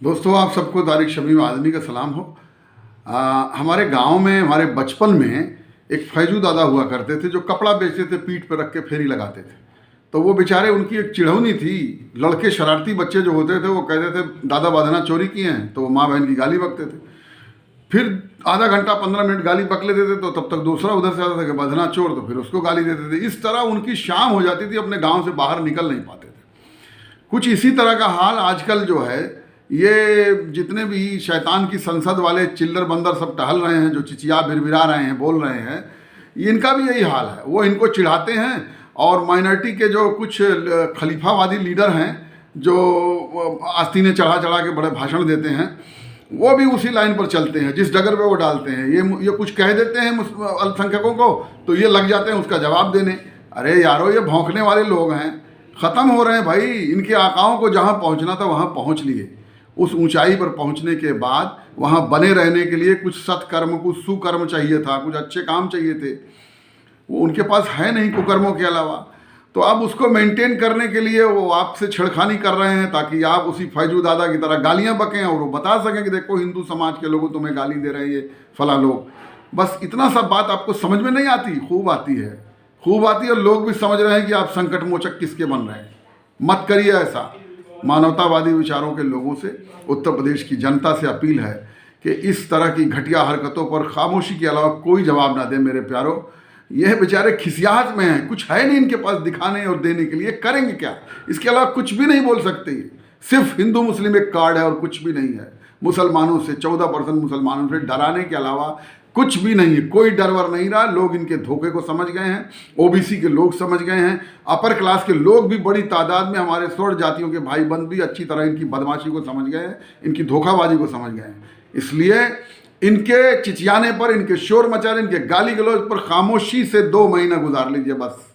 दोस्तों, आप सबको तारिक शमीम आज़मी का सलाम हो। हमारे गांव में, हमारे बचपन में एक फैजू दादा हुआ करते थे जो कपड़ा बेचते थे, पीठ पर रख के फेरी लगाते थे। तो वो बेचारे, उनकी एक चिढ़ौनी थी। लड़के शरारती बच्चे जो होते थे वो कहते थे दादा बादना चोरी किए हैं, तो वो माँ बहन की गाली बकते थे। फिर आधा घंटा 15 मिनट गाली बक लेते थे, तो तब तक दूसरा उधर से आता था कि बदना चोर, तो फिर उसको गाली देते थे। इस तरह उनकी शाम हो जाती थी, अपने गाँव से बाहर निकल नहीं पाते थे। कुछ इसी तरह का हाल आजकल जो है, ये जितने भी शैतान की संसद वाले चिल्लर बंदर सब टहल रहे हैं, जो चिचिया बिरबिरा रहे हैं, बोल रहे हैं, इनका भी यही हाल है। वो इनको चिढ़ाते हैं, और माइनॉरिटी के जो कुछ खलीफावादी लीडर हैं, जो आस्तीनें चढ़ा चढ़ा के बड़े भाषण देते हैं, वो भी उसी लाइन पर चलते हैं। जिस डगर पे वो डालते हैं, ये कुछ कह देते हैं अल्पसंख्यकों को, तो ये लग जाते हैं उसका जवाब देने। अरे यारो, ये भौंकने वाले लोग हैं, ख़त्म हो रहे हैं भाई। इनके आकाओं को जहाँ पहुँचना था वहाँ पहुँच लिए। उस ऊंचाई पर पहुंचने के बाद वहाँ बने रहने के लिए कुछ सत्कर्म, कुछ सुकर्म चाहिए था, कुछ अच्छे काम चाहिए थे। वो उनके पास है नहीं कुकर्मों के अलावा। तो अब उसको मेंटेन करने के लिए वो आपसे छेड़खानी कर रहे हैं, ताकि आप उसी फैजू दादा की तरह गालियाँ बकें और वो बता सकें कि देखो हिंदू समाज के लोगों तुम्हें गाली दे रहे हैं ये फला लोग। बस इतना सा बात आपको समझ में नहीं आती, खूब आती है, खूब आती है। और लोग भी समझ रहे हैं कि आप संकट मोचक किसके बन रहे हैं। मत करिए ऐसा। मानवतावादी विचारों के लोगों से, उत्तर प्रदेश की जनता से अपील है कि इस तरह की घटिया हरकतों पर खामोशी के अलावा कोई जवाब ना दे। मेरे प्यारो, यह बेचारे खिसियाहट में हैं, कुछ है नहीं इनके पास दिखाने और देने के लिए। करेंगे क्या? इसके अलावा कुछ भी नहीं बोल सकते। सिर्फ हिंदू मुस्लिम एक कार्ड है और कुछ भी नहीं है। मुसलमानों से, 14% मुसलमानों से डराने के अलावा कुछ भी नहीं है। कोई डर वर नहीं रहा। लोग इनके धोखे को समझ गए हैं। ओबीसी के लोग समझ गए हैं। अपर क्लास के लोग भी बड़ी तादाद में, हमारे स्वर्ण जातियों के भाई बंद भी अच्छी तरह इनकी बदमाशी को समझ गए हैं, इनकी धोखाबाजी को समझ गए हैं। इसलिए इनके चिचियाने पर, इनके शोर मचाने, इनके गाली गलौज पर खामोशी से 2 महीना गुजार लीजिए बस।